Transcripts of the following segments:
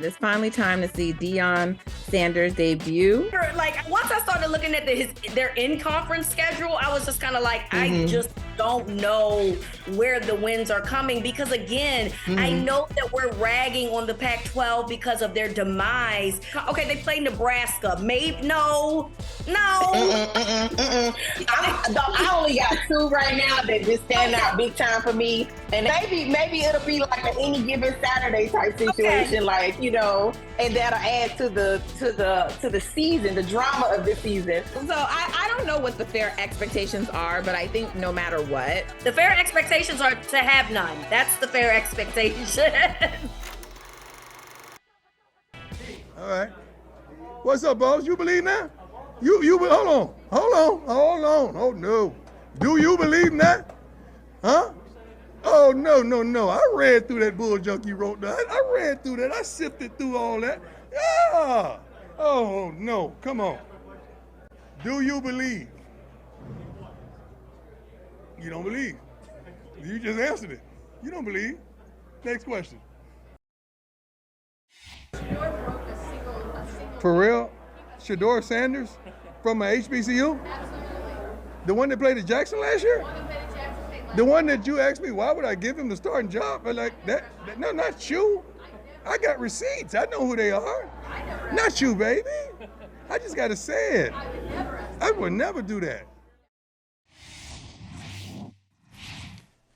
It is finally time to see Deion Sanders debut. Like, once I started looking at their in-conference schedule, I was just kind of like, I just don't know where the wins are coming. Because, again, I know that we're ragging on the Pac-12 because of their demise. Okay, they play Nebraska. Maybe, no. I only got two right now that just stand out big time for me. And maybe it'll be like an any given Saturday type situation, like, you know, and that'll add to the season, the drama of the season. So I don't know what the fair expectations are, but I think no matter what, the fair expectations are to have none. That's the fair expectation. All right. What's up, boss? You believe now? You hold on. Oh no. Do you believe that? Huh? Oh no. I read through that bull junk you wrote down. I read through that. I sifted through all that. Yeah. Oh no. Come on. Do you believe? You don't believe. You just answered it. You don't believe. Next question. For real? Shedeur Sanders from HBCU? Absolutely. The one that played at Jackson last year? The one that you asked me, why would I give him the starting job? I'm like, no, not you. I got receipts. I know who they are. Not you, baby. I just got to say it. I would never do that.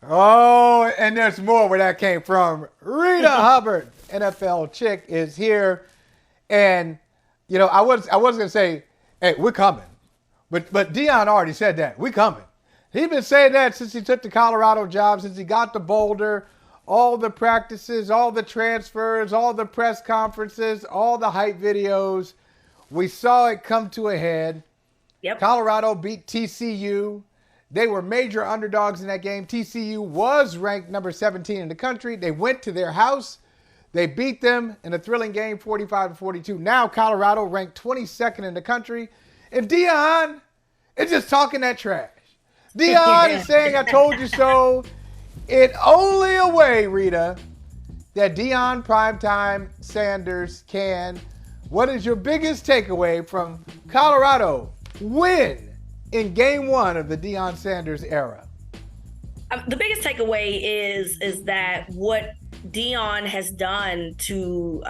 Oh, and there's more where that came from. Reeta Hubbard, NFL chick, is here. And, you know, I was going to say, hey, we're coming. But Deion already said that. We're coming. He's been saying that since he took the Colorado job, since he got to Boulder, all the practices, all the transfers, all the press conferences, all the hype videos. We saw it come to a head. Yep. Colorado beat TCU. They were major underdogs in that game. TCU was ranked number 17 in the country. They went to their house. They beat them in a thrilling game, 45-42. Now Colorado ranked 22nd in the country. And Deion is just talking that trash. Deion is saying, I told you so. In only a way, Reeta, that Deion Primetime Sanders can. What is your biggest takeaway from Colorado win in game one of the Deion Sanders era? The biggest takeaway is that what Deion has done to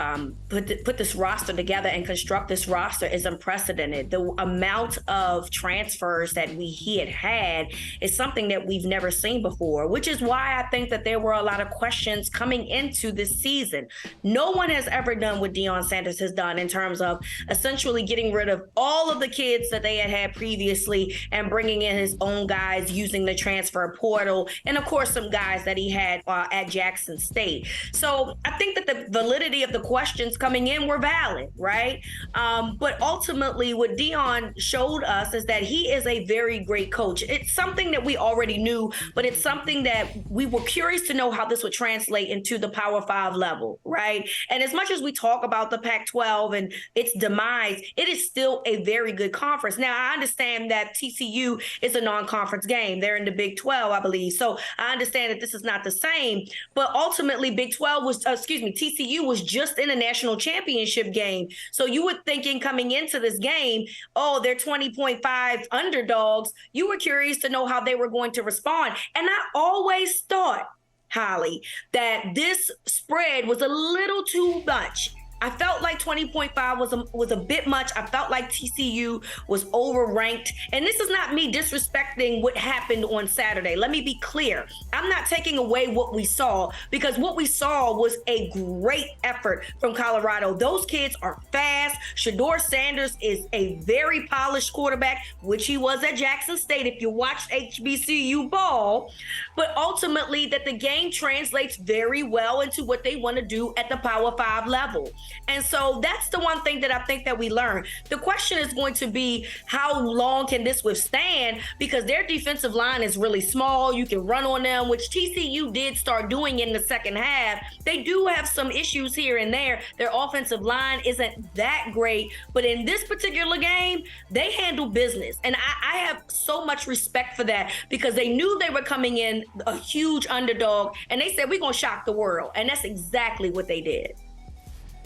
put this roster together and construct this roster is unprecedented. The amount of transfers that he had is something that we've never seen before, which is why I think that there were a lot of questions coming into this season. No one has ever done what Deion Sanders has done in terms of essentially getting rid of all of the kids that they had previously and bringing in his own guys using the transfer portal, and of course some guys that he had at Jackson State. So I think that the validity of the questions coming in were valid, right? But ultimately what Deion showed us is that he is a very great coach. It's something that we already knew, but it's something that we were curious to know how this would translate into the Power 5 level, right? And as much as we talk about the Pac-12 and its demise, it is still a very good conference. Now, I understand that TCU is a non-conference game. They're in the Big 12, I believe. So I understand that this is not the same, but ultimately TCU was just in a national championship game. So you were thinking coming into this game, oh, they're 20.5 underdogs. You were curious to know how they were going to respond. And I always thought, Holley, that this spread was a little too much. I felt like 20.5 was a bit much. I felt like TCU was overranked. And this is not me disrespecting what happened on Saturday. Let me be clear. I'm not taking away what we saw, because what we saw was a great effort from Colorado. Those kids are fast. Shedeur Sanders is a very polished quarterback, which he was at Jackson State if you watched HBCU ball. But ultimately that the game translates very well into what they want to do at the Power 5 level. And so that's the one thing that I think that we learned. The question is going to be, how long can this withstand? Because their defensive line is really small. You can run on them, which TCU did start doing in the second half. They do have some issues here and there. Their offensive line isn't that great. But in this particular game, they handle business. And I have so much respect for that, because they knew they were coming in a huge underdog. And they said, we're going to shock the world. And that's exactly what they did.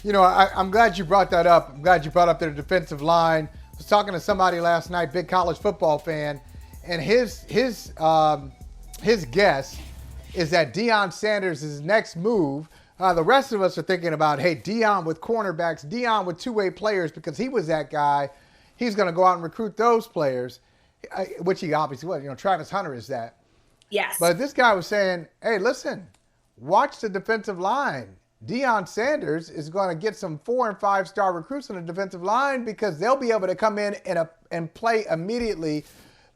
I'm glad you brought that up. I'm glad you brought up their defensive line. I was talking to somebody last night, big college football fan, and his guess is that Deion Sanders' next move. The rest of us are thinking about, hey, Deion with cornerbacks, Deion with two-way players, because he was that guy. He's going to go out and recruit those players, which he obviously was. Travis Hunter is that. Yes. But this guy was saying, hey, listen, watch the defensive line. Deion Sanders is going to get some 4- and 5-star recruits on the defensive line because they'll be able to come in and play immediately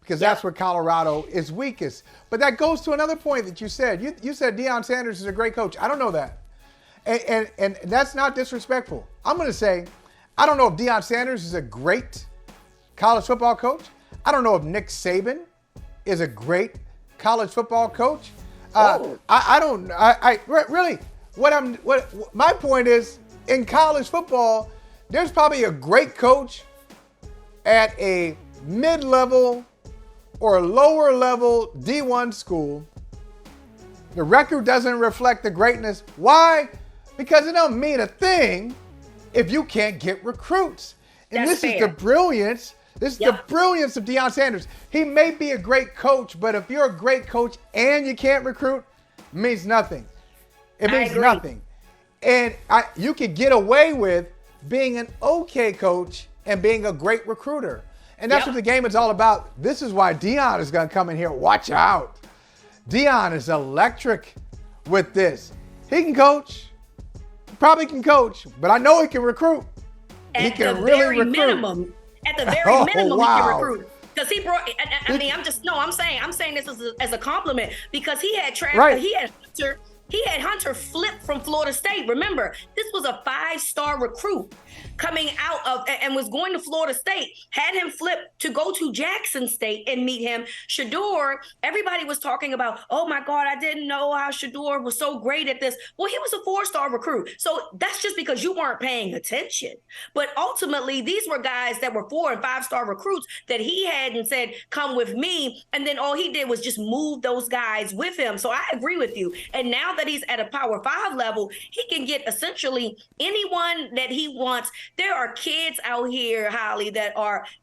because that's where Colorado is weakest. But that goes to another point that you said. You said Deion Sanders is a great coach. I don't know that. And that's not disrespectful. I'm going to say, I don't know if Deion Sanders is a great college football coach. I don't know if Nick Saban is a great college football coach. Really, my point is, in college football, there's probably a great coach at a mid-level or lower level D1 school. The record doesn't reflect the greatness. Why? Because it don't mean a thing if you can't get recruits. And this is the brilliance. This is the brilliance of Deion Sanders. He may be a great coach, but if you're a great coach and you can't recruit, it means nothing. It means nothing. And you could get away with being an okay coach and being a great recruiter. And that's what the game is all about. This is why Deion is going to come in here. Watch out. Deion is electric with this. He can coach. Probably can coach, but I know he can recruit. He can really recruit. At the very minimum, he can recruit. Because he brought, I'm saying this as a compliment because he had Hunter flip from Florida State. Remember, this was a 5-star recruit coming out of and was going to Florida State, had him flip to go to Jackson State and meet him. Shedeur, everybody was talking about, oh my God, I didn't know how Shedeur was so great at this. Well, he was a 4-star recruit. So that's just because you weren't paying attention. But ultimately, these were guys that were 4- and 5-star recruits that he had and said, come with me. And then all he did was just move those guys with him. So I agree with you. And now that he's at a Power 5 level, he can get essentially anyone that he wants. There are kids out here, Holley, that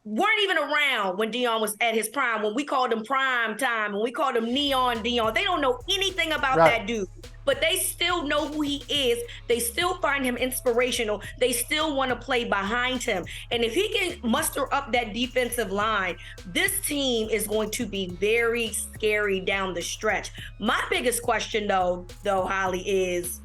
weren't even around when Deion was at his prime, when we called him prime time, when we called him Neon Deion. They don't know anything about that dude, but they still know who he is. They still find him inspirational. They still want to play behind him. And if he can muster up that defensive line, this team is going to be very scary down the stretch. My biggest question, though, Holley, is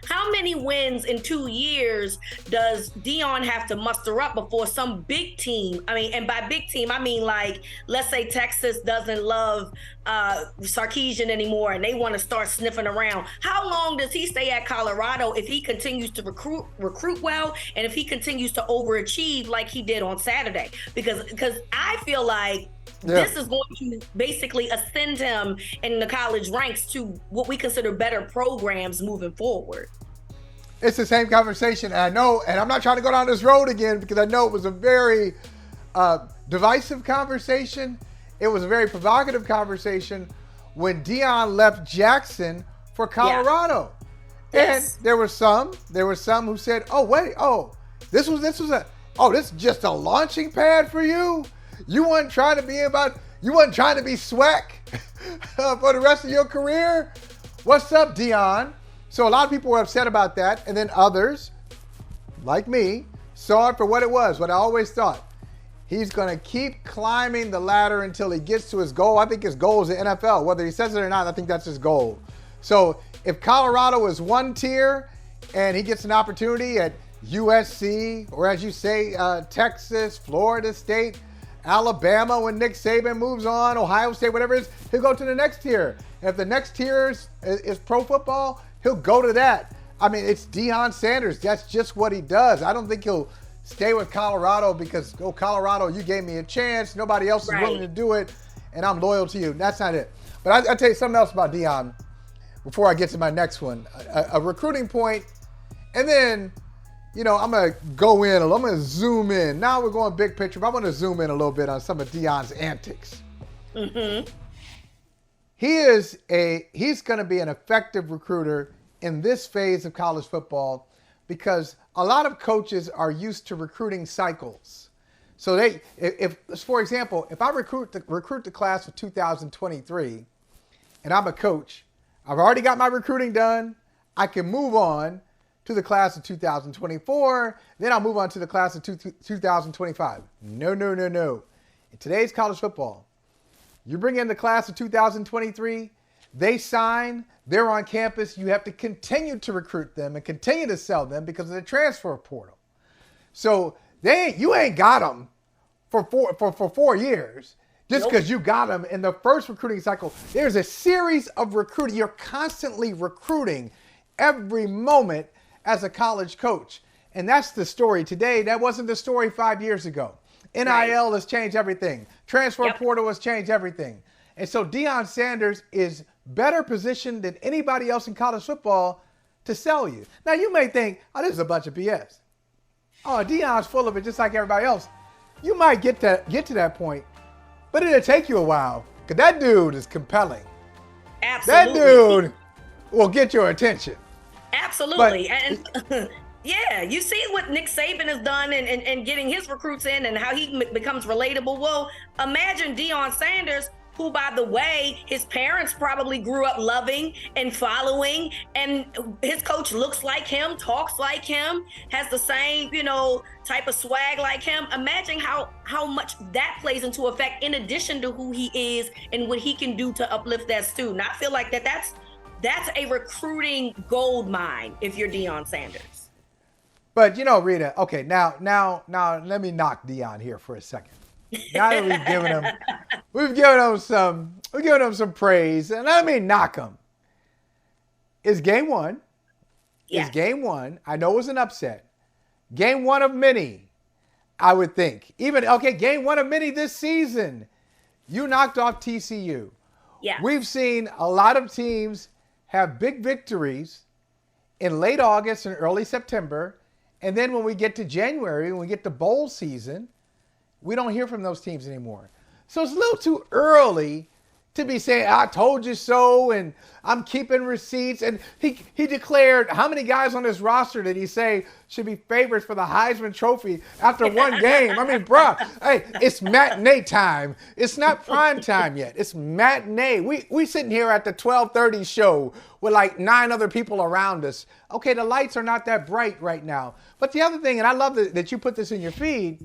how many wins in 2 years does Deion have to muster up before some big team? I mean, and by big team, I mean, like, let's say Texas doesn't love Sarkisian anymore and they want to start sniffing around. How long does he stay at Colorado if he continues to recruit well and if he continues to overachieve like he did on Saturday? Because I feel like this is going to basically ascend him in the college ranks to what we consider better programs moving forward. It's the same conversation. And I know, and I'm not trying to go down this road again because I know it was a very divisive conversation. It was a very provocative conversation when Deion left Jackson for Colorado. And there were some who said, this is just a launching pad for you? You weren't trying to be SWAC for the rest of your career? What's up, Deion? So a lot of people were upset about that. And then others, like me, saw it for what it was, what I always thought. He's going to keep climbing the ladder until he gets to his goal. I think his goal is the NFL. Whether he says it or not, I think that's his goal. So if Colorado is one tier and he gets an opportunity at USC, or as you say, Texas, Florida State, Alabama when Nick Saban moves on, Ohio State, whatever it is, he'll go to the next tier. And if the next tier is pro football, he'll go to that. I mean, it's Deion Sanders. That's just what he does. I don't think he'll stay with Colorado because, Colorado, you gave me a chance. Nobody else is willing to do it, and I'm loyal to you. That's not it. But I'll tell you something else about Deion before I get to my next one. A recruiting point, and then I'm going to go in, I'm going to zoom in. Now we're going big picture, but I want to zoom in a little bit on some of Deion's antics. Mm-hmm. He's going to be an effective recruiter in this phase of college football because a lot of coaches are used to recruiting cycles. So if for example, if I recruit the class of 2023 and I'm a coach, I've already got my recruiting done, I can move on to the class of 2024, then I'll move on to the class of 2025. No. In today's college football, you bring in the class of 2023, they sign, they're on campus, you have to continue to recruit them and continue to sell them because of the transfer portal. So you ain't got them for 4 years just because you got them in the first recruiting cycle. There's a series of recruiting. You're constantly recruiting every moment as a college coach. And that's the story today. That wasn't the story 5 years ago. NIL has changed everything. Transfer portal has changed everything. And so Deion Sanders is better positioned than anybody else in college football to sell you. Now, you may think, oh, this is a bunch of BS. Oh, Deion's full of it just like everybody else. You might get to that point, but it'll take you a while because that dude is compelling. Absolutely. That dude will get your attention. Absolutely. And yeah, you see what Nick Saban has done and getting his recruits in and how he becomes relatable. Well, imagine Deion Sanders, who, by the way, his parents probably grew up loving and following, and his coach looks like him, talks like him, has the same, type of swag like him. Imagine how much that plays into effect in addition to who he is and what he can do to uplift that student. I feel like that's a recruiting gold mine if you're Deion Sanders. But Reeta, okay, now let me knock Deion here for a second. Now that we've given him some praise, and let me knock him. It's game one. Yeah. It's game one. I know it was an upset. Game one of many, I would think. Game one of many this season. You knocked off TCU. Yeah. We've seen a lot of teams have big victories in late August and early September. And then when we get to January, when we get to bowl season, we don't hear from those teams anymore. So it's a little too early to be saying, I told you so, and I'm keeping receipts. And he declared, how many guys on this roster did he say should be favorites for the Heisman Trophy after one game? I mean, bruh, hey, it's matinee time. It's not prime time yet. It's matinee. We sitting here at the 12:30 show with like 9 other people around us. Okay, the lights are not that bright right now. But the other thing, and I love that you put this in your feed,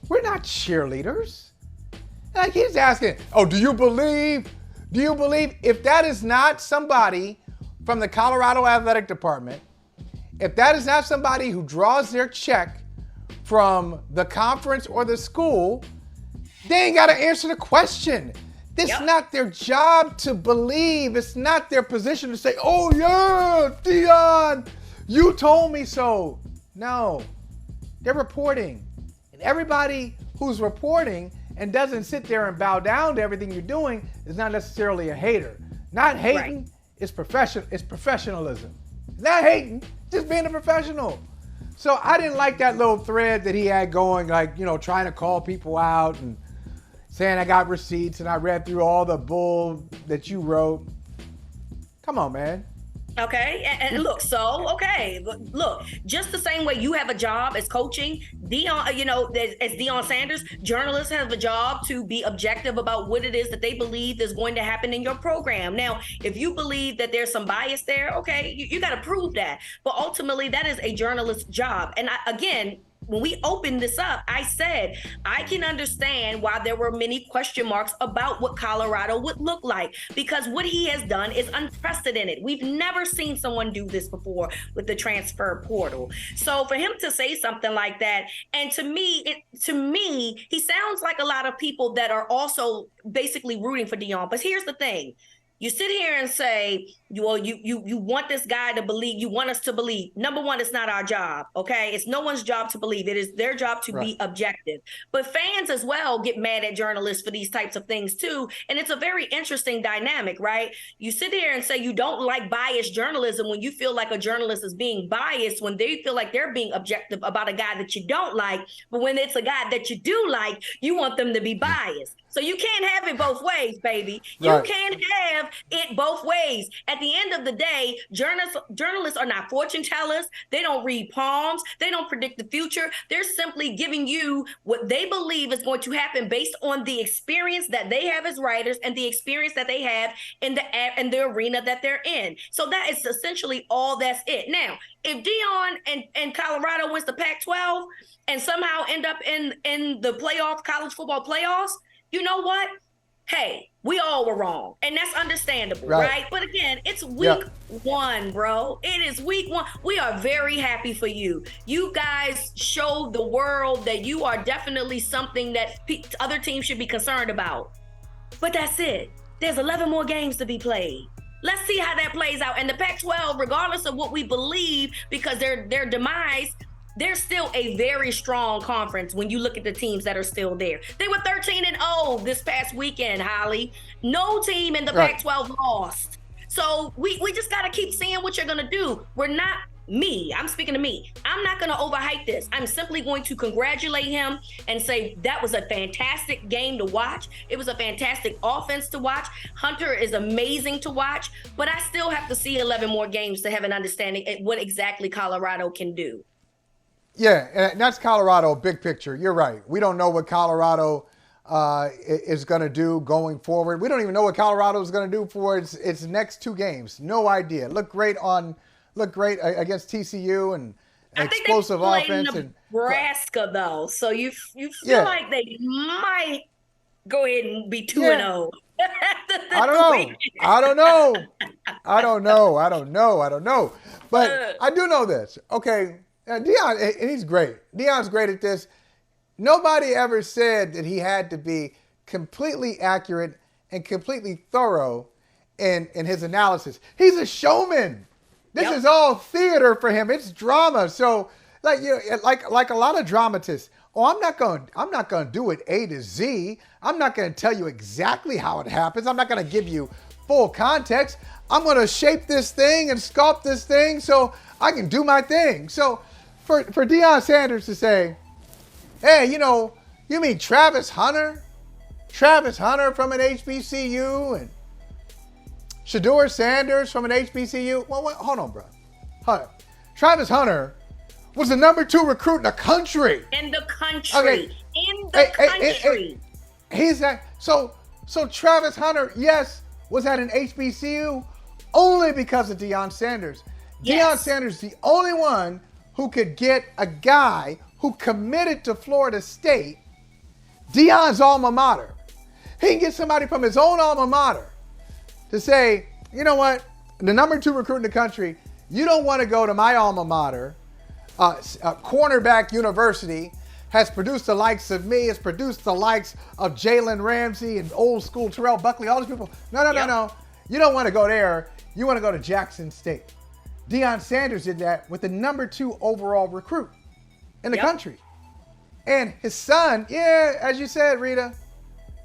we're not cheerleaders. Like he's asking, do you believe? If that is not somebody from the Colorado Athletic Department, if that is not somebody who draws their check from the conference or the school, they ain't got to answer the question. It's not their job to believe. It's not their position to say, oh yeah, Deion, you told me so. No, they're reporting. And everybody who's reporting and doesn't sit there and bow down to everything you're doing is not necessarily a hater. Not hating is professionalism. Not hating, just being a professional. So I didn't like that little thread that he had going, like, trying to call people out and saying I got receipts and I read through all the bull that you wrote. Come on, man. Okay, and look, just the same way you have a job as coaching, Deion, as Deion Sanders, journalists have a job to be objective about what it is that they believe is going to happen in your program. Now, if you believe that there's some bias there, okay, you got to prove that. But ultimately, that is a journalist's job. And when we opened this up, I said, I can understand why there were many question marks about what Colorado would look like, because what he has done is unprecedented. We've never seen someone do this before with the transfer portal. So for him to say something like that, and to me, he sounds like a lot of people that are also basically rooting for Deion. But here's the thing. You sit here and say, you want this guy to believe, you want us to believe. Number one, it's not our job, okay? It's no one's job to believe. It is their job to be objective. But fans as well get mad at journalists for these types of things too. And it's a very interesting dynamic, right? You sit here and say you don't like biased journalism when you feel like a journalist is being biased, when they feel like they're being objective about a guy that you don't like. But when it's a guy that you do like, you want them to be biased. So you can't have it both ways, baby. You Right. can't have it both ways. At the end of the day, journalists are not fortune tellers. They don't read palms. They don't predict the future. They're simply giving you what they believe is going to happen based on the experience that they have as writers and the experience that they have in the arena that they're in. So that is essentially all that's it. Now, if Deion and Colorado wins the Pac-12 and somehow end up in the college football playoffs, you know what? Hey, we all were wrong. And that's understandable, right? But again, it's week 1, bro. It is week 1. We are very happy for you. You guys showed the world that you are definitely something that other teams should be concerned about. But that's it. There's 11 more games to be played. Let's see how that plays out. And the Pac-12, regardless of what we believe, because their demise, they're still a very strong conference when you look at the teams that are still there. They were 13-0 this past weekend, Holley. No team in the Pac-12 lost. So we just got to keep seeing what you're going to do. I'm speaking to me. I'm not going to overhype this. I'm simply going to congratulate him and say that was a fantastic game to watch. It was a fantastic offense to watch. Hunter is amazing to watch, but I still have to see 11 more games to have an understanding of what exactly Colorado can do. Yeah, and that's Colorado big picture. You're right. We don't know what Colorado is going to do going forward. We don't even know what Colorado is going to do for its next 2 games. No idea. Looked great against TCU and explosive offense. Nebraska, though, so you feel like they might go ahead and be 2-0. I don't know. But I do know this. Okay. Deion, and he's great. Deion's great at this. Nobody ever said that he had to be completely accurate and completely thorough in his analysis. He's a showman. This is all theater for him. It's drama. So, like a lot of dramatists. Oh, I'm not going to do it A to Z. I'm not going to tell you exactly how it happens. I'm not going to give you full context. I'm going to shape this thing and sculpt this thing so I can do my thing. So for Deion Sanders to say, hey, you mean Travis Hunter? Travis Hunter from an HBCU and Shedeur Sanders from an HBCU? Well, hold on, bro. Travis Hunter was the number 2 recruit in the country. In the country. He's that. So Travis Hunter, yes, was at an HBCU only because of Deion Sanders. Deion Sanders is the only one who could get a guy who committed to Florida State, Deion's alma mater. He can get somebody from his own alma mater to say, you know what, the number 2 recruit in the country, you don't want to go to my alma mater. Cornerback University has produced the likes of me, has produced the likes of Jalen Ramsey and old school Terrell Buckley, all these people. No. You don't want to go there. You want to go to Jackson State. Deion Sanders did that with the number 2 overall recruit in the country. And his son, as you said, Rita,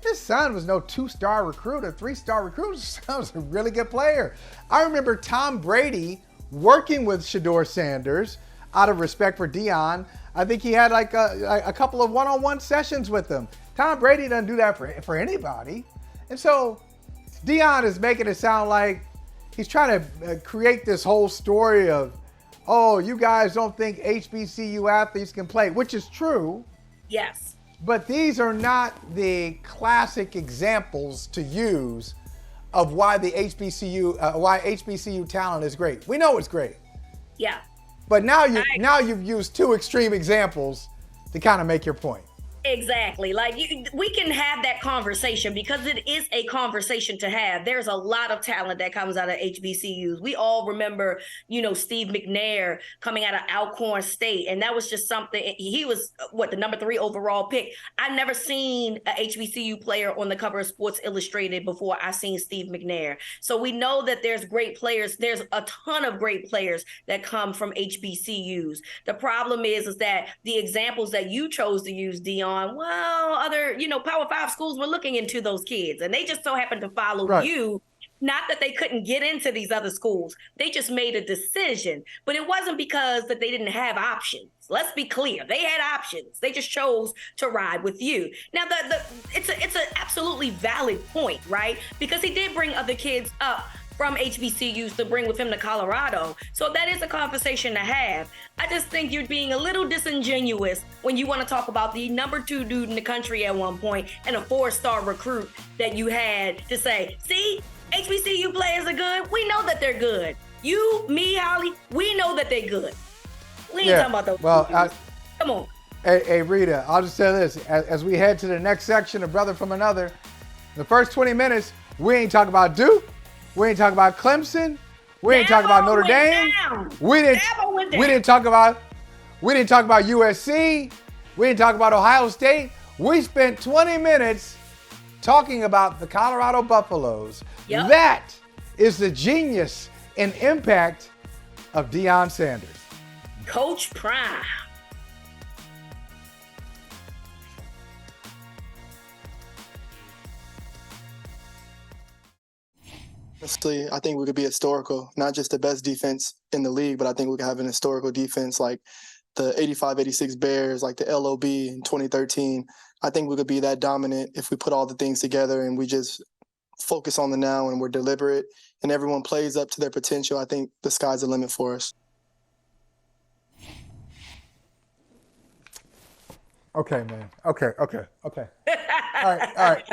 his son was no 2-star recruit or 3-star recruit. His son was a really good player. I remember Tom Brady working with Shedeur Sanders out of respect for Deion. I think he had like a couple of one-on-one sessions with him. Tom Brady doesn't do that for anybody. And so Deion is making it sound like he's trying to create this whole story of, oh, you guys don't think HBCU athletes can play, which is true. Yes. But these are not the classic examples to use of why the HBCU talent is great. We know it's great. Yeah. But now you've used 2 extreme examples to kind of make your point. Exactly. Like we can have that conversation because it is a conversation to have. There's a lot of talent that comes out of HBCUs. We all remember, Steve McNair coming out of Alcorn State. And that was just something. He was the number 3 overall pick. I've never seen a HBCU player on the cover of Sports Illustrated before I seen Steve McNair. So we know that there's great players. There's a ton of great players that come from HBCUs. The problem is that the examples that you chose to use, Deion, other, Power 5 schools were looking into those kids and they just so happened to follow you Not that they couldn't get into these other schools. They just made a decision. But it wasn't because that they didn't have options. Let's be clear. They had options. They just chose to ride with you. Now, it's an absolutely valid point, right? Because he did bring other kids up from HBCUs to bring with him to Colorado. So that is a conversation to have. I just think you're being a little disingenuous when you want to talk about the number 2 dude in the country at one point and a 4-star recruit that you had to say, see, HBCU players are good. We know that they're good. You, me, Holley, we know that they're good. We ain't talking about those. Well, come on. Hey, Reeta, I'll just say this. As we head to the next section of Brother from Another, the first 20 minutes, we ain't talking about Duke. We ain't talking about Clemson. We ain't talking about Notre Dame. We didn't talk about USC. We didn't talk about Ohio State. We spent 20 minutes talking about the Colorado Buffaloes. Yep. That is the genius and impact of Deion Sanders. Coach Prime. Honestly, I think we could be historical, not just the best defense in the league, but I think we could have an historical defense like the 85-86 Bears, like the LOB in 2013. I think we could be that dominant if we put all the things together and we just focus on the now and we're deliberate and everyone plays up to their potential. I think the sky's the limit for us. Okay, man. Okay. All right.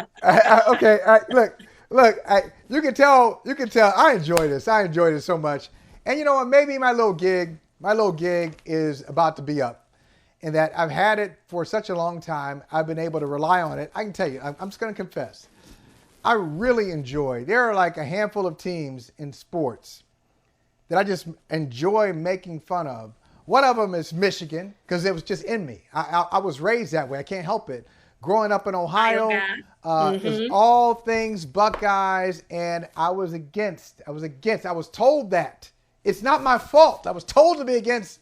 Okay. Look. You can tell. I enjoy this. I enjoy this so much. And you know what? Maybe my little gig is about to be up, in that I've had it for such a long time. I've been able to rely on it. I can tell you. I'm just going to confess. I really enjoy. There are like a handful of teams in sports that I just enjoy making fun of. One of them is Michigan, because it was just in me. I was raised that way. I can't help it. Growing up in Ohio, it's all things Buckeyes, and I was against. I was told that. It's not my fault. I was told to be against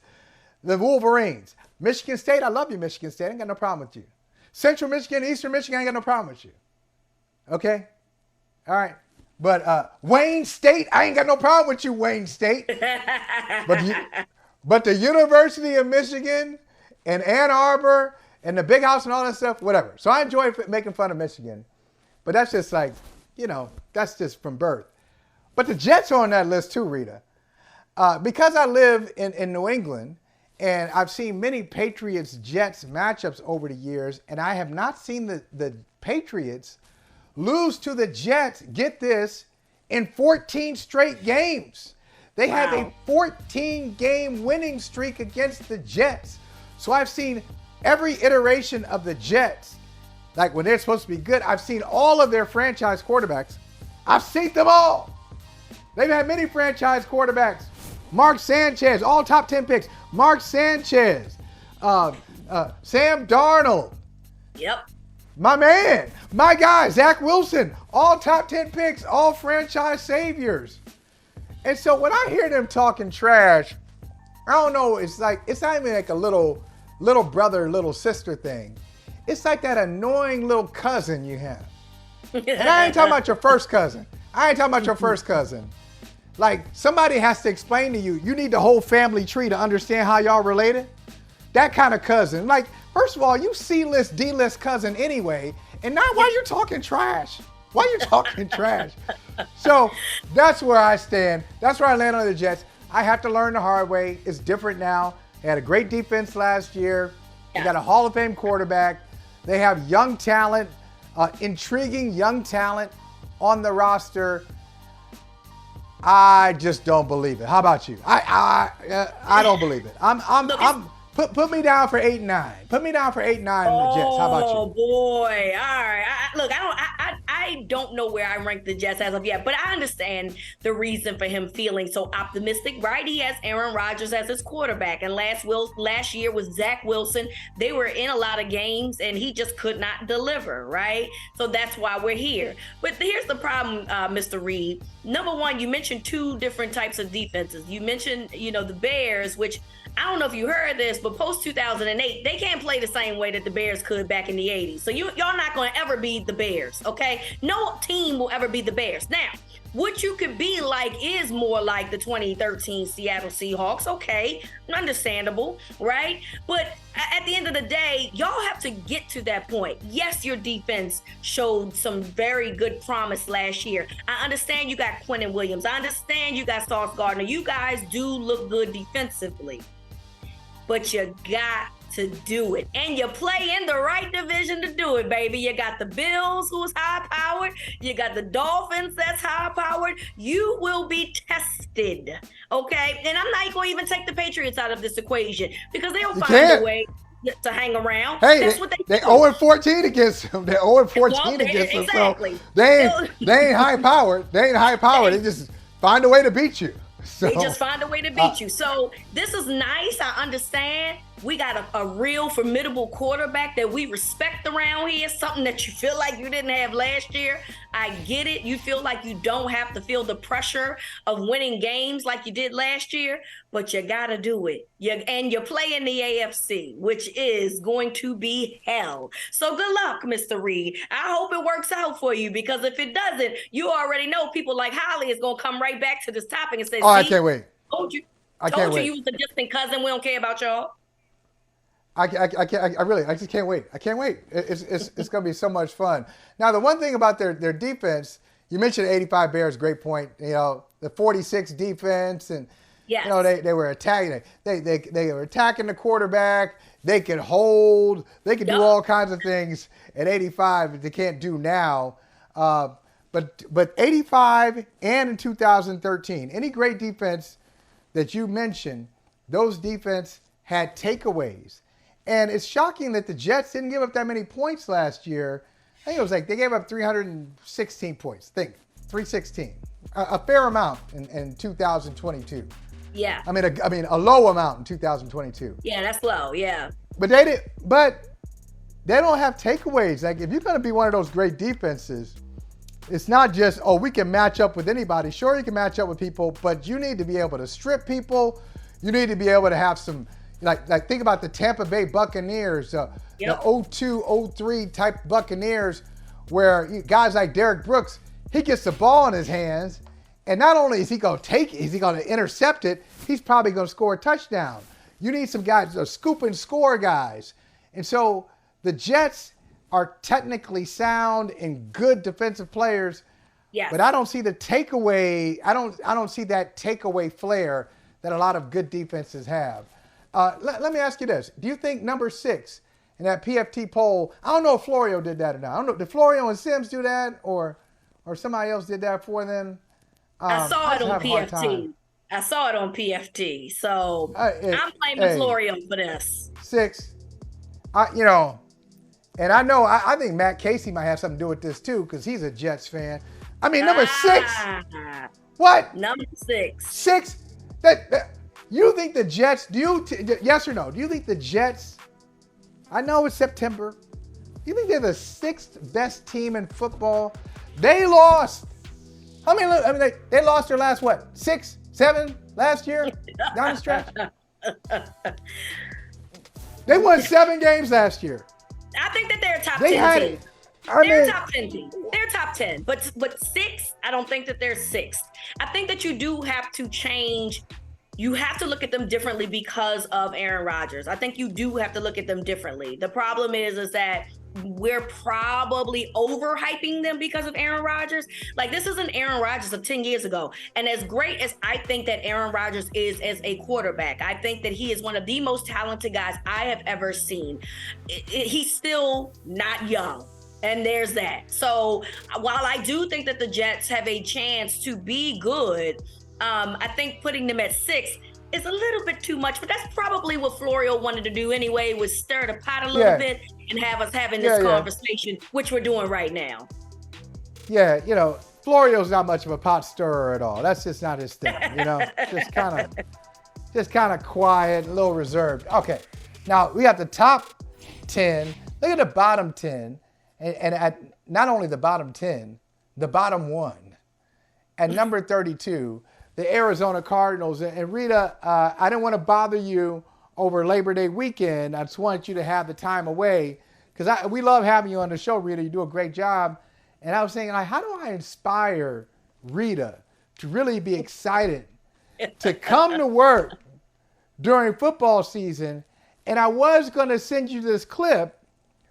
the Wolverines. Michigan State, I love you, Michigan State. I ain't got no problem with you. Central Michigan, Eastern Michigan, I ain't got no problem with you. Okay? All right. But Wayne State, I ain't got no problem with you, Wayne State. But the University of Michigan and Ann Arbor and the Big House and all that stuff, whatever. So I enjoy making fun of Michigan. But that's just like, that's just from birth. But the Jets are on that list too, Reeta. Because I live in New England and I've seen many Patriots-Jets matchups over the years, and I have not seen the Patriots lose to the Jets, get this, in 14 straight games. They have a 14-game winning streak against the Jets. So I've seen every iteration of the Jets. Like when they're supposed to be good, I've seen all of their franchise quarterbacks. I've seen them all. They've had many franchise quarterbacks. Mark Sanchez, all top 10 picks. Mark Sanchez, Sam Darnold. Yep. My man, my guy, Zach Wilson, all top 10 picks, all franchise saviors. And so when I hear them talking trash, I don't know, it's not even like a little brother, little sister thing. It's like that annoying little cousin you have. And I ain't talking about your first cousin. Like somebody has to explain to you, you need the whole family tree to understand how y'all related. That kind of cousin. Like, first of all, you C-list, D-list cousin anyway. And now why you talking trash? Why you talking trash? So that's where I stand. That's where I land on the Jets. I have to learn the hard way. It's different now. They had a great defense last year. They got a Hall of Fame quarterback. They have young talent, intriguing young talent on the roster. I just don't believe it. How about you? I don't believe it. Put me down for 8-9. Put me down for 8-9 in the Jets. How about you? Oh boy! All right. I don't know where I rank the Jets as of yet, but I understand the reason for him feeling so optimistic. Right? He has Aaron Rodgers as his quarterback, and last year was Zach Wilson. They were in a lot of games, and he just could not deliver. Right? So that's why we're here. But here's the problem, Mr. Reed. Number one, you mentioned two different types of defenses. You mentioned, the Bears, which I don't know if you heard this, but post 2008, they can't play the same way that the Bears could back in the 80s. So y'all not going to ever be the Bears, okay? No team will ever be the Bears. Now, what you could be like is more like the 2013 Seattle Seahawks. Okay, understandable, right? But at the end of the day, y'all have to get to that point. Yes, your defense showed some very good promise last year. I understand you got Quentin Williams. I understand you got Sauce Gardner. You guys do look good defensively, but you got to do it. And you play in the right division to do it, baby. You got the Bills, who's high-powered. You got the Dolphins, that's high-powered. You will be tested, okay? And I'm not going to even take the Patriots out of this equation because they'll find a way to hang around. Hey, that's what they 0-14 against them. They're 0-14 against them. Exactly. So they ain't high-powered. They ain't high-powered. They just find a way to beat you. So, they just find a way to beat you. So this is nice. I understand. We got a real formidable quarterback that we respect around here, something that you feel like you didn't have last year. I get it. You feel like you don't have to feel the pressure of winning games like you did last year, but you got to do it. And you play in the AFC, which is going to be hell. So good luck, Mr. Reed. I hope it works out for you, because if it doesn't, you already know people like Holley is going to come right back to this topic and say, oh, I can't wait. Told you I you was a distant cousin. We don't care about y'all. I just can't wait. I can't wait. It's going to be so much fun. Now, the one thing about their defense, you mentioned 85 Bears, great point. You know, the 46 defense, and yes. You know, they were attacking. They were attacking the quarterback. They could hold. They could do all kinds of things at 85 that they can't do now. But 85 and in 2013, any great defense that you mentioned, those defense had takeaways. And it's shocking that the Jets didn't give up that many points last year. I think it was like they gave up 316 points. 316, a fair amount in 2022. Yeah. I mean a low amount in 2022. Yeah, that's low. Yeah. But they don't have takeaways. Like, if you're going to be one of those great defenses, it's not just, we can match up with anybody. Sure, you can match up with people, but you need to be able to strip people. You need to be able to have some. Like think about the Tampa Bay Buccaneers, the 02-03 type Buccaneers, where guys like Derek Brooks, he gets the ball in his hands, and not only is he going to take it, is he going to intercept it, he's probably going to score a touchdown. You need some guys, scoop and score guys. And so the Jets are technically sound and good defensive players, but I don't see the takeaway. I don't see that takeaway flair that a lot of good defenses have. Let me ask you this. Do you think number 6 in that PFT poll, I don't know if Florio did that or not. I don't know. Did Florio and Sims do that, or somebody else did that for them? I saw it on PFT. I saw it on PFT. So I'm blaming Florio for this. 6. And I know, I think Matt Casey might have something to do with this too, because he's a Jets fan. I mean, number 6? What? Number 6. 6? You think the Jets, yes or no, do you think the Jets, I know it's September, do you think they're the 6th best team in football? They lost. They lost their last, 6, 7 last year down the stretch? They won 7 games last year. I think that they're a top 10 team. They're top 10 team. They're top 10. But 6, I don't think that they're 6th. I think that you do have to change. You have to look at them differently because of Aaron Rodgers. I think you do have to look at them differently. The problem is that we're probably overhyping them because of Aaron Rodgers. Like, this isn't Aaron Rodgers of 10 years ago. And as great as I think that Aaron Rodgers is as a quarterback, I think that he is one of the most talented guys I have ever seen. He's still not young. And there's that. So while I do think that the Jets have a chance to be good, I think putting them at 6 is a little bit too much, but that's probably what Florio wanted to do anyway, was stir the pot a little bit and have us having this conversation, which we're doing right now. Yeah, Florio's not much of a pot stirrer at all. That's just not his thing, just kind of quiet, a little reserved. Okay, now we got the top 10. Look at the bottom 10, and at not only the bottom 10, the bottom 1. At number 32, the Arizona Cardinals. And Rita, I didn't want to bother you over Labor Day weekend. I just wanted you to have the time away, because we love having you on the show, Rita. You do a great job. And I was saying, how do I inspire Reeta to really be excited to come to work during football season. And I was going to send you this clip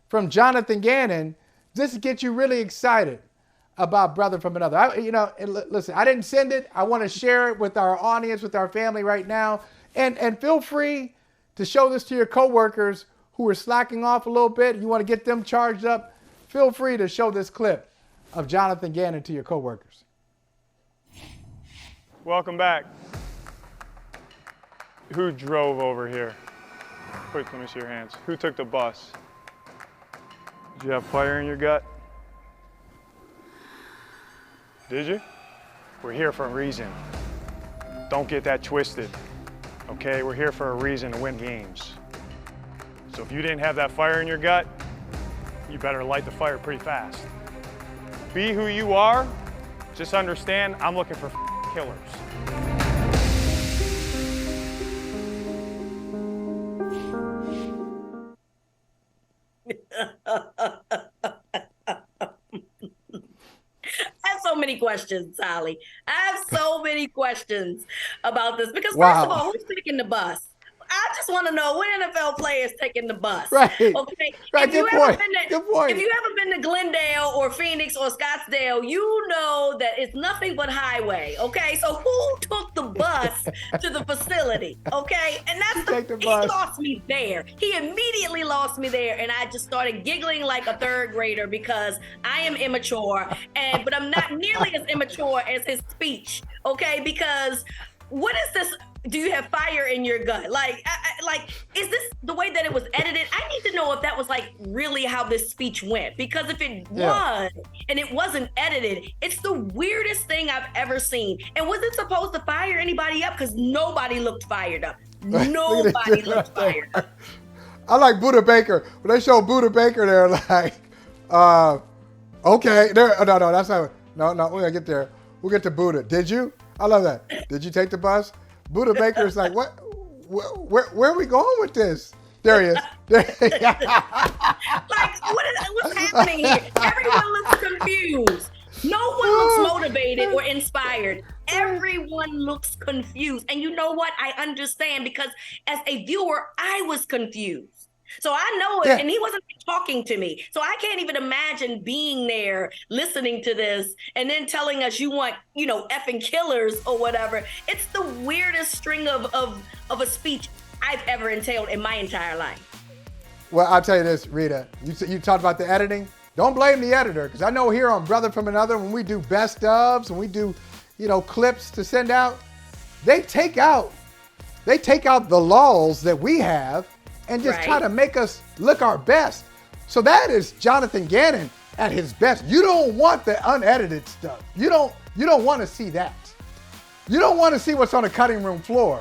from Jonathan Gannon just to get you really excited about Brother from Another. Listen, I didn't send it. I want to share it with our audience, with our family right now. And feel free to show this to your coworkers who are slacking off a little bit. You want to get them charged up, feel free to show this clip of Jonathan Gannon to your coworkers. Welcome back. Who drove over here? Quick, let me see your hands. Who took the bus? Did you have fire in your gut? Did you? We're here for a reason. Don't get that twisted, okay? We're here for a reason to win games. So if you didn't have that fire in your gut, you better light the fire pretty fast. Be who you are. Just understand, I'm looking for killers. I have so many questions, Holley. I have so many questions about this because Wow. first of all, who's taking the bus? I just want to know when NFL players taking the bus. Right. Okay. Right. If you Good ever point. been to, Good point. If you ever been to Glendale or Phoenix or Scottsdale, you know that it's nothing but highway. Okay. So who took the bus to the facility? Okay. And that's the he bus. lost me there. He immediately lost me there, and I just started giggling like a third grader because I am immature, but I'm not nearly as immature as his speech. Okay. Because what is this? Do you have fire in your gut? Like, is this the way that it was edited? I need to know if that was like really how this speech went, because if it was and it wasn't edited, it's the weirdest thing I've ever seen. And was it supposed to fire anybody up? Because nobody looked fired up. Nobody looked fired up. I like Buddha Baker. When they show Buddha Baker, they're like, okay. No, that's not. No, we're gonna get there. We'll get to Buddha. Did you? I love that. Did you take the bus? Buddha Baker is like, what? Where are we going with this? There he is. Like, what's happening here? Everyone looks confused. No one looks motivated or inspired. Everyone looks confused. And you know what? I understand, because as a viewer, I was confused. So I know it, and he wasn't talking to me. So I can't even imagine being there, listening to this, and then telling us you want, effing killers or whatever. It's the weirdest string of a speech I've ever entailed in my entire life. Well, I'll tell you this, Reeta. You talked about the editing. Don't blame the editor, because I know here on Brother from Another, when we do best ofs, when we do, clips to send out, they take out the lulls that we have and just try to make us look our best. So that is Jonathan Gannon at his best. You don't want the unedited stuff. You don't want to see that. You don't want to see what's on the cutting room floor.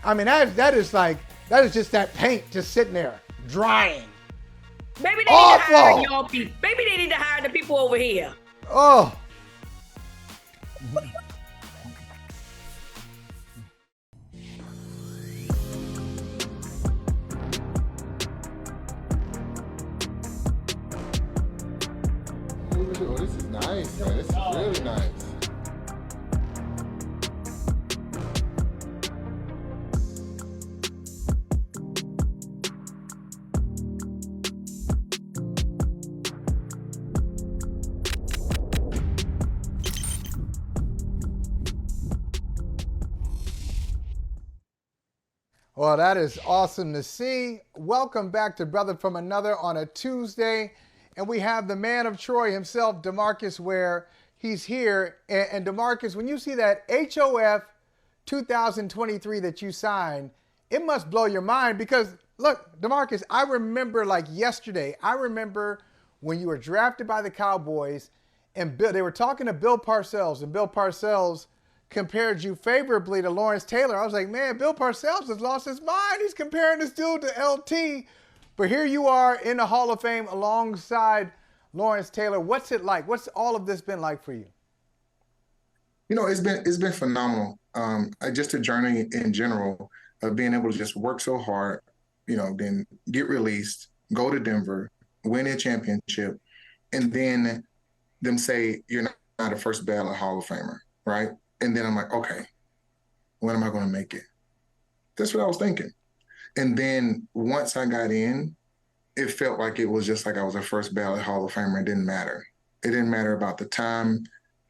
I mean, that is just that paint just sitting there drying. Maybe they need to hire y'all people. Maybe they need to hire the people over here. Oh. Oh, this is nice, man. This is really nice. Well, that is awesome to see. Welcome back to Brother from Another on a Tuesday. And we have the man of Troy himself, DeMarcus Ware. He's here. And DeMarcus, when you see that HOF 2023 that you signed, it must blow your mind, because, look, DeMarcus, I remember like yesterday, when you were drafted by the Cowboys, and they were talking to Bill Parcells, and Bill Parcells compared you favorably to Lawrence Taylor. I was like, man, Bill Parcells has lost his mind. He's comparing this dude to LT. But here you are in the Hall of Fame alongside Lawrence Taylor. What's it like? What's all of this been like for you? It's been phenomenal. Just a journey in general of being able to just work so hard, then get released, go to Denver, win a championship, and then them say you're not a first ballot Hall of Famer, right? And then I'm like, okay, when am I going to make it? That's what I was thinking. And then once I got in, it felt like it was just like I was a first ballot Hall of Famer. It didn't matter. It didn't matter about the time.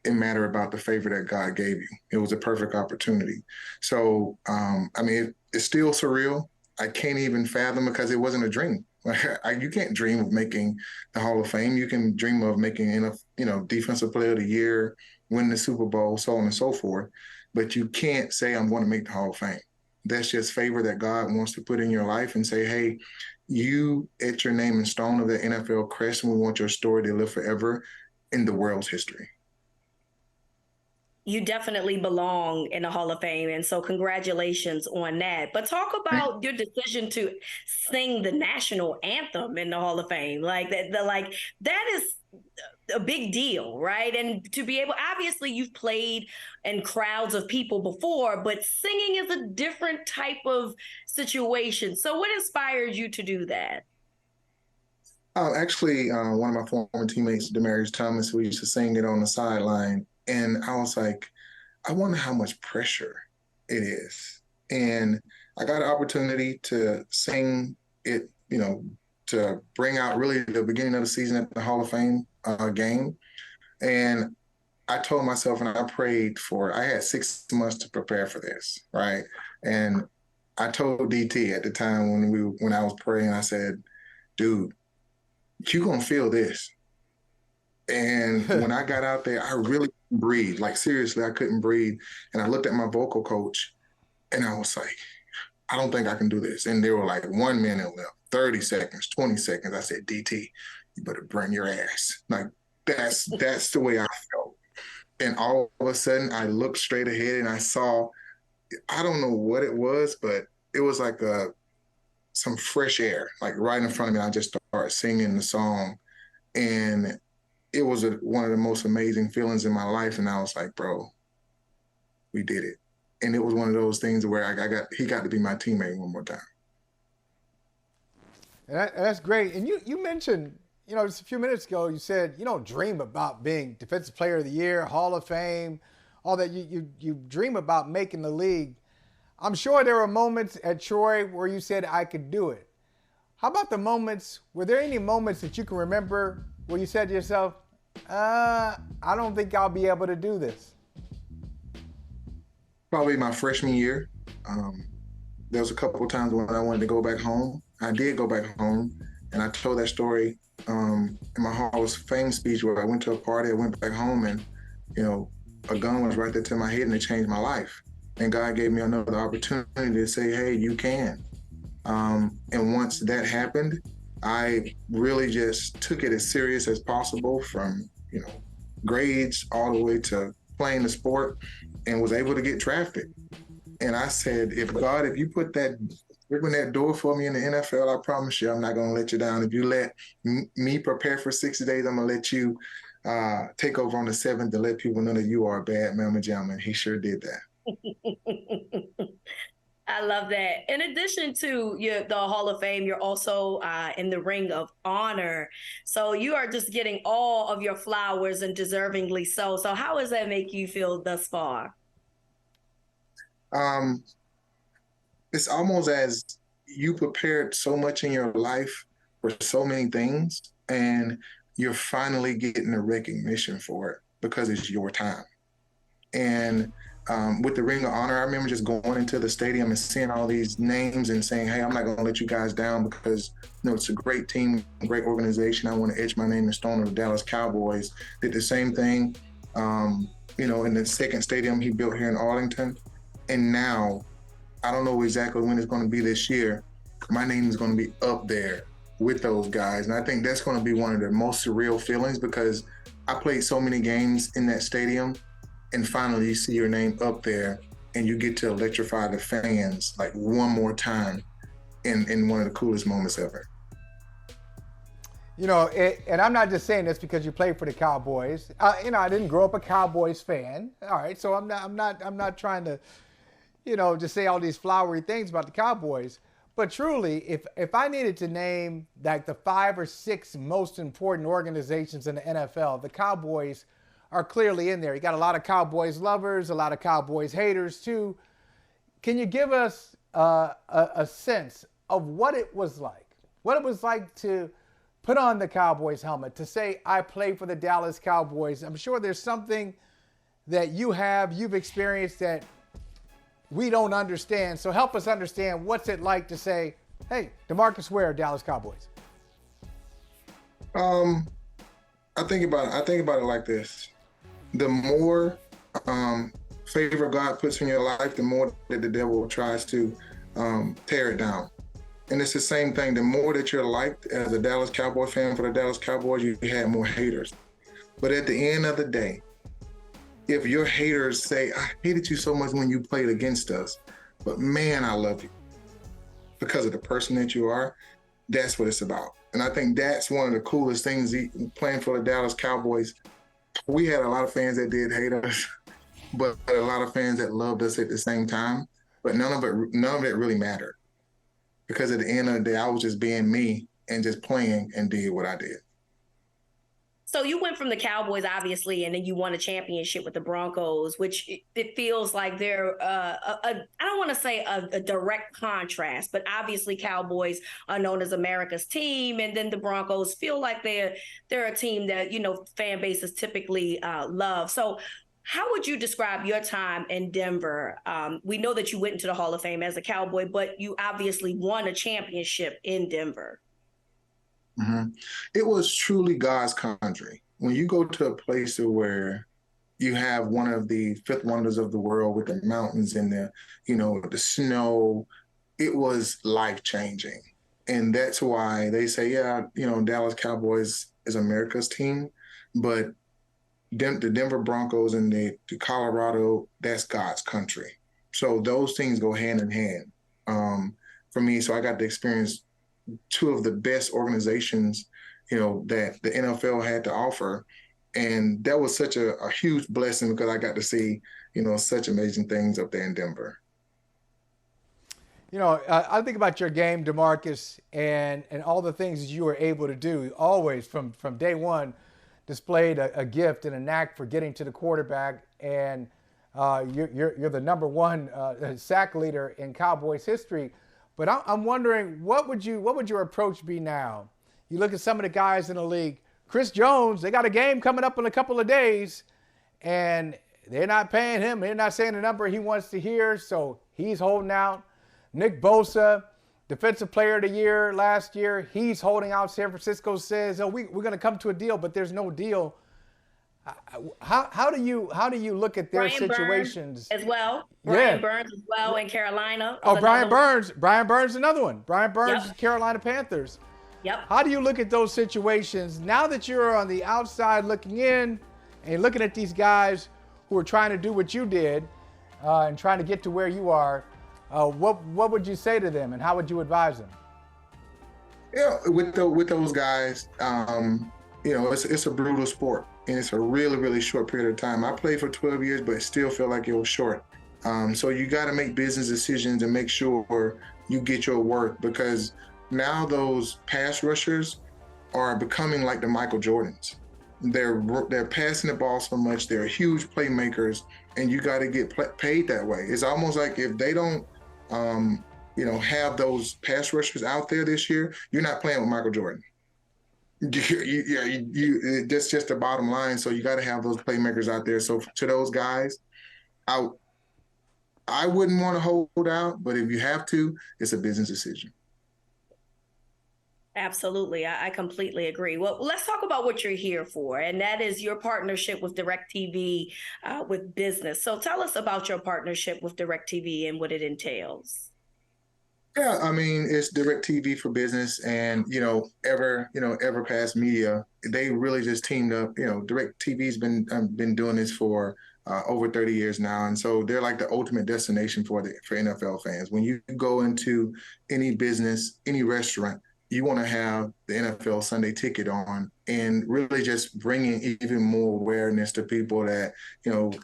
It mattered about the favor that God gave you. It was a perfect opportunity. So, I mean, it's still surreal. I can't even fathom because it wasn't a dream. You can't dream of making the Hall of Fame. You can dream of making, Defensive Player of the Year, winning the Super Bowl, so on and so forth. But you can't say, I'm going to make the Hall of Fame. That's just favor that God wants to put in your life and say, hey, you etch your name in stone of the NFL crest, and we want your story to live forever in the world's history. You definitely belong in the Hall of Fame. And so congratulations on that. But talk about your decision to sing the national anthem in the Hall of Fame. Like that is a big deal, right? And to be able, obviously you've played in crowds of people before, but singing is a different type of situation. So what inspired you to do that? Actually, one of my former teammates, DeMarcus Thomas, who used to sing it on the sideline. And I was like, I wonder how much pressure it is. And I got an opportunity to sing it, to bring out really the beginning of the season at the Hall of Fame game. And I told myself, and I prayed I had 6 months to prepare for this, right? And I told DT at the time when I was praying, I said, dude, you're going to feel this. And when I got out there, I really couldn't breathe. Like, seriously, I couldn't breathe. And I looked at my vocal coach, and I was like, I don't think I can do this. And they were like, 1 minute left, 30 seconds, 20 seconds. I said, DT, you better bring your ass. Like, that's the way I felt. And all of a sudden, I looked straight ahead, and I saw, I don't know what it was, but it was like some fresh air, like right in front of me. I just started singing the song. And it was one of the most amazing feelings in my life. And I was like, bro, we did it. And it was one of those things where he got to be my teammate one more time. That's great. And you mentioned, just a few minutes ago, you said you don't dream about being Defensive Player of the Year, Hall of Fame, all that. You dream about making the league. I'm sure there were moments at Troy where you said, I could do it. How about the moments, were there any moments that you can remember where you said to yourself, I don't think I'll be able to do this? Probably my freshman year. There was a couple of times when I wanted to go back home. I did go back home, and I told that story in my Hall of Fame speech where I went to a party, I went back home, and, a gun was right there to my head, and it changed my life. And God gave me another opportunity to say, hey, you can. And once that happened, I really just took it as serious as possible, from, grades all the way to playing the sport, and was able to get drafted. And I said, if you open that door for me in the NFL, I promise you, I'm not going to let you down. If you let me prepare for 6 days, I'm going to let you take over on the 7th to let people know that you are a bad mama jamma. And he sure did that. I love that. In addition to the Hall of Fame, you're also in the Ring of Honor. So you are just getting all of your flowers, and deservingly so. So how does that make you feel thus far? It's almost as you prepared so much in your life for so many things, and you're finally getting the recognition for it because it's your time. And with the Ring of Honor, I remember just going into the stadium and seeing all these names and saying, hey, I'm not going to let you guys down because, it's a great team, great organization. I want to etch my name in stone of the Dallas Cowboys. Did the same thing, in the second stadium he built here in Arlington. And now, I don't know exactly when it's going to be this year, my name is going to be up there with those guys. And I think that's going to be one of the most surreal feelings, because I played so many games in that stadium. And finally, you see your name up there, and you get to electrify the fans like one more time in one of the coolest moments ever. And I'm not just saying this because you played for the Cowboys. I didn't grow up a Cowboys fan. All right, so I'm not trying to, just say all these flowery things about the Cowboys. But truly, if I needed to name like the 5 or 6 most important organizations in the NFL, the Cowboys are clearly in there. You got a lot of Cowboys lovers, a lot of Cowboys haters too. Can you give us a sense of what it was like to put on the Cowboys helmet, to say, I play for the Dallas Cowboys? I'm sure there's something that you've experienced that we don't understand. So help us understand, what's it like to say, hey, DeMarcus Ware, Dallas Cowboys? I think about it like this. The more favor God puts in your life, the more that the devil tries to tear it down. And it's the same thing. The more that you're liked as a Dallas Cowboy fan for the Dallas Cowboys, you have more haters. But at the end of the day, if your haters say, I hated you so much when you played against us, but man, I love you because of the person that you are, that's what it's about. And I think that's one of the coolest things playing for the Dallas Cowboys. We had a lot of fans that did hate us, but a lot of fans that loved us at the same time. But none of it really mattered. Because at the end of the day, I was just being me and just playing and did what I did. So you went from the Cowboys, obviously, and then you won a championship with the Broncos, which it feels like they're, I don't want to say a direct contrast, but obviously Cowboys are known as America's team. And then the Broncos feel like they're a team that, fan bases typically love. So how would you describe your time in Denver? We know that you went into the Hall of Fame as a Cowboy, but you obviously won a championship in Denver. Mm-hmm. It was truly God's country. When you go to a place where you have one of the fifth wonders of the world with the mountains and the snow, it was life-changing. And that's why they say, Dallas Cowboys is America's team, but the Denver Broncos and the Colorado, that's God's country. So those things go hand in hand for me. So I got to experience two of the best organizations, that the NFL had to offer. And that was such a huge blessing because I got to see, such amazing things up there in Denver. I think about your game, DeMarcus, and all the things that you were able to do. Always from day one, displayed a gift and a knack for getting to the quarterback, and you're the number one sack leader in Cowboys history. But I'm wondering, what would your approach be now? You look at some of the guys in the league. Chris Jones, they got a game coming up in a couple of days, and they're not paying him. They're not saying the number he wants to hear, so he's holding out. Nick Bosa, Defensive Player of the Year last year, he's holding out. San Francisco says, we're going to come to a deal, but there's no deal. How do you look at their Brian situations Burns as well? Brian Burns as well in Carolina. Brian Burns. Brian Burns, another one. Brian Burns, Carolina Panthers. Yep. How do you look at those situations now that you're on the outside looking in and looking at these guys who are trying to do what you did and trying to get to where you are? What would you say to them, and how would you advise them? Yeah, with those guys, it's a brutal sport, and it's a really, really short period of time. I played for 12 years, but still feel like it was short. So you got to make business decisions and make sure you get your worth, because now those pass rushers are becoming like the Michael Jordans. They're passing the ball so much. They're huge playmakers, and you got to get paid that way. It's almost like if they don't, have those pass rushers out there this year, you're not playing with Michael Jordan. That's just the bottom line. So you got to have those playmakers out there. So to those guys, I wouldn't want to hold out, but if you have to, it's a business decision. Absolutely. I completely agree. Well, let's talk about what you're here for, and that is your partnership with DirecTV with business. So tell us about your partnership with DirecTV and what it entails. Yeah, I mean, it's DirecTV for business, and Everpass Media. They really just teamed up. DirecTV's been doing this for over 30 years now, and so they're like the ultimate destination for NFL fans. When you go into any business, any restaurant, you want to have the NFL Sunday Ticket on, and really just bringing even more awareness to people that,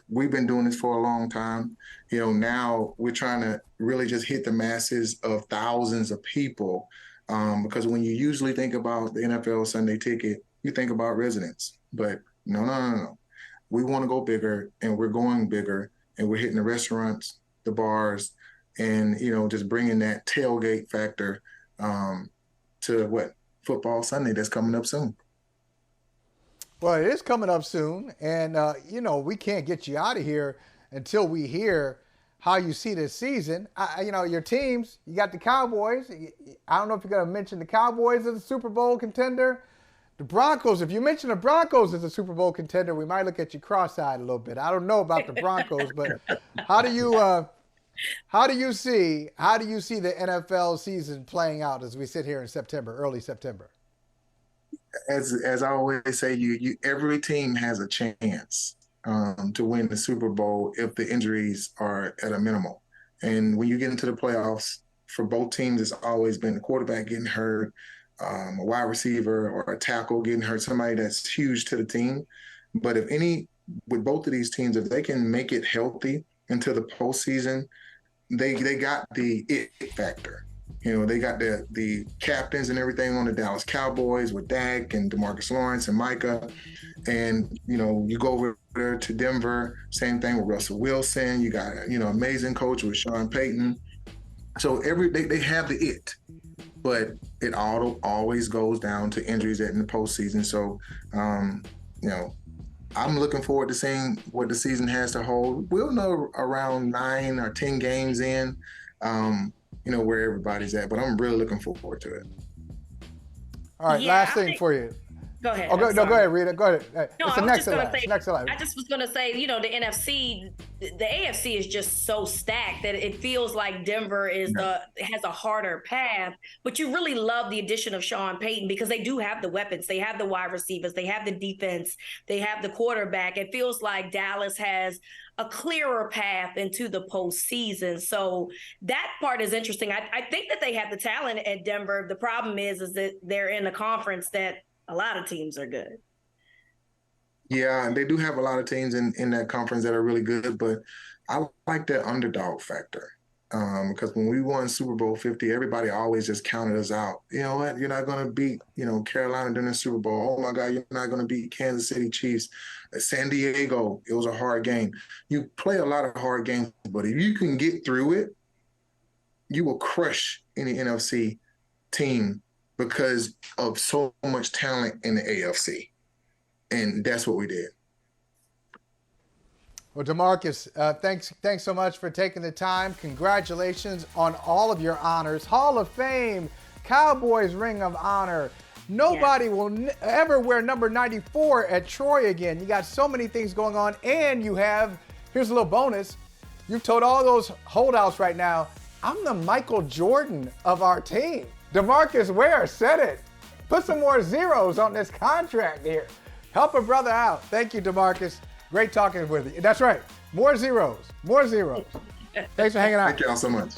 we've been doing this for a long time. Now we're trying to really just hit the masses of thousands of people, because when you usually think about the NFL Sunday Ticket, you think about residents. But no. we want to go bigger, and we're going bigger, and we're hitting the restaurants, the bars, and, just bringing that tailgate factor to football Sunday that's coming up soon. Well, it is coming up soon, and, we can't get you out of here until we hear how you see this season. Your teams, you got the Cowboys. I don't know if you're going to mention the Cowboys as a Super Bowl contender. The Broncos, if you mention the Broncos as a Super Bowl contender, we might look at you cross-eyed a little bit. I don't know about the Broncos, but how do you see the NFL season playing out as we sit here in September, early September? As I always say, every team has a chance to win the Super Bowl if the injuries are at a minimal. And when you get into the playoffs, for both teams, it's always been the quarterback getting hurt, a wide receiver or a tackle getting hurt, somebody that's huge to the team. But with both of these teams, if they can make it healthy into the postseason, they got the it factor. They got the captains and everything on the Dallas Cowboys with Dak and DeMarcus Lawrence and Micah. And, you go over there to Denver, same thing with Russell Wilson. You got, amazing coach with Sean Payton. So they have the it, but it always goes down to injuries in the postseason. So, I'm looking forward to seeing what the season has to hold. We'll know around 9 or 10 games in, where everybody's at, but I'm really looking forward to it. All right, last thing for you. Go ahead. Go ahead, Rita. Go ahead. No, it's I the was next just slide. I just was going to say, the NFC, the AFC is just so stacked that it feels like Denver has a harder path. But you really love the addition of Sean Payton because they do have the weapons. They have the wide receivers. They have the defense. They have the quarterback. It feels like Dallas has a clearer path into the postseason. So that part is interesting. I think that they have the talent at Denver. The problem is that they're in a conference that a lot of teams are good. Yeah, and they do have a lot of teams in that conference that are really good, but I like that underdog factor because when we won Super Bowl 50, everybody always just counted us out. You know what? You're not going to beat, Carolina during the Super Bowl. Oh, my God, you're not going to beat Kansas City Chiefs. San Diego, it was a hard game. You play a lot of hard games, but if you can get through it, you will crush any NFC team because of so much talent in the AFC. And that's what we did. Well, DeMarcus, thanks so much for taking the time. Congratulations on all of your honors. Hall of Fame, Cowboys Ring of Honor. Nobody will ever wear number 94 at Troy again. You got so many things going on, and here's a little bonus. You've told all those holdouts right now, I'm the Michael Jordan of our team. DeMarcus Ware said it. Put some more zeros on this contract here. Help a brother out. Thank you, DeMarcus. Great talking with you. That's right. More zeros. More zeros. Thanks for hanging out. Thank y'all so much.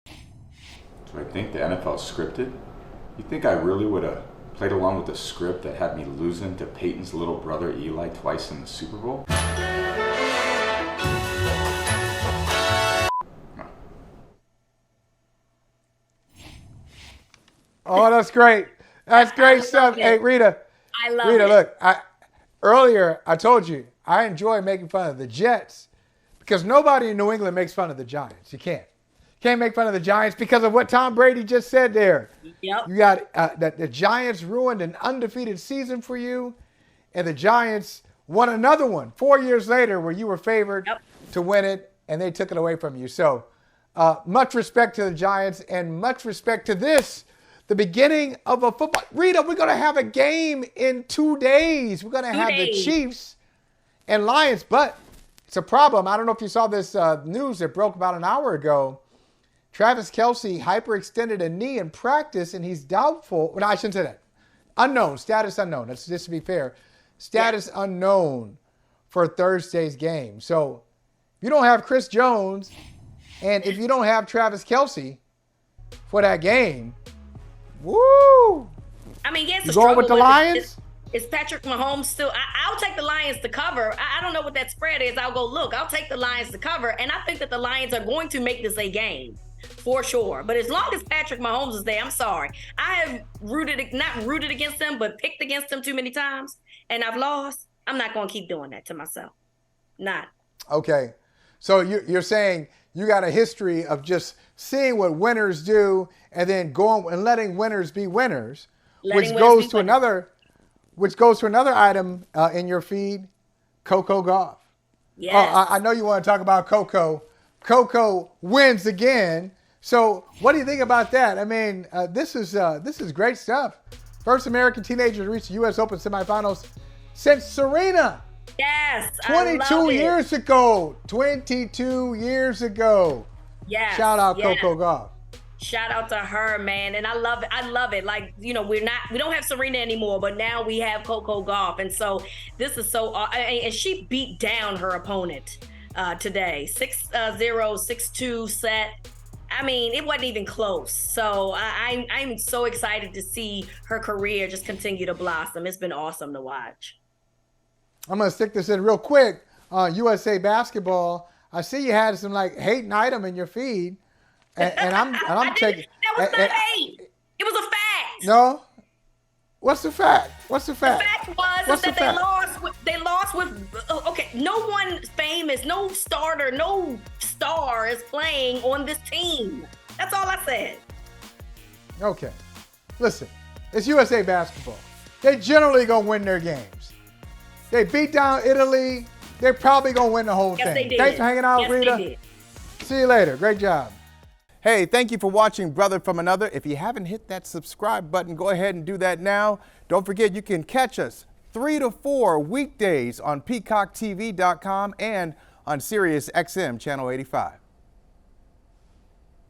Do I think the NFL is scripted? You think I really would have played along with the script that had me losing to Peyton's little brother Eli twice in the Super Bowl? Oh, that's great. That's great stuff. Hey, Rita. I love it. Look, earlier I told you I enjoy making fun of the Jets because nobody in New England makes fun of the Giants. You can't. Can't make fun of the Giants because of what Tom Brady just said there. Yep. You got that the Giants ruined an undefeated season for you, and the Giants won another one 4 years later where you were favored to win it, and they took it away from you. So much respect to the Giants and much respect to this, the beginning of a football. Rita, we're going to have a game in 2 days. We're going to have the Chiefs and Lions, but it's a problem. I don't know if you saw this news that broke about an hour ago. Travis Kelce hyperextended a knee in practice, and he's doubtful. Well, no, I shouldn't say that. Unknown, status unknown. That's just to be fair. Status unknown for Thursday's game. So if you don't have Chris Jones, and if you don't have Travis Kelce for that game, woo! I mean, yes, you going with the Lions? Is Patrick Mahomes still? I'll take the Lions to cover. I don't know what that spread is. I'll go look. I'll take the Lions to cover, and I think that the Lions are going to make this a game. For sure. But as long as Patrick Mahomes is there, I'm sorry. I have not rooted against him, but picked against him too many times, and I've lost. I'm not going to keep doing that to myself. Not. Okay. So you're saying you got a history of just seeing what winners do and then going and letting winners be winners, which goes to another item in your feed, Coco Gauff. Yes. Oh, I know you want to talk about Coco. Coco wins again. So what do you think about that? I mean, this is great stuff. First American teenager to reach the US Open Semifinals since Serena. Yes. 22 years ago. 22 years ago. Yes. Shout out yes. Coco Gauff. Shout out to her, man. And I love it. I love it. Like, you know, we don't have Serena anymore, but now we have Coco Gauff. And so this is so, and she beat down her opponent today. 6-0, 6-2 set. I mean, it wasn't even close. So I'm so excited to see her career just continue to blossom. It's been awesome to watch. I'm going to stick this in real quick. USA Basketball. I see you had some like hating item in your feed. And I'm taking. That was not hate. It was a fact. No. What's the fact? What's the fact? The fact was that they lost with. Okay, no one famous, no starter, no star is playing on this team. That's all I said. Okay. Listen, it's USA Basketball. They generally gonna win their games. They beat down Italy. They're probably gonna win the whole thing. They did. Thanks for hanging out, yes, Reeta. They did. See you later. Great job. Hey, thank you for watching Brother from Another. If you haven't hit that subscribe button, go ahead and do that now. Don't forget you can catch us 3 to 4 weekdays on PeacockTV.com and on Sirius XM Channel 85.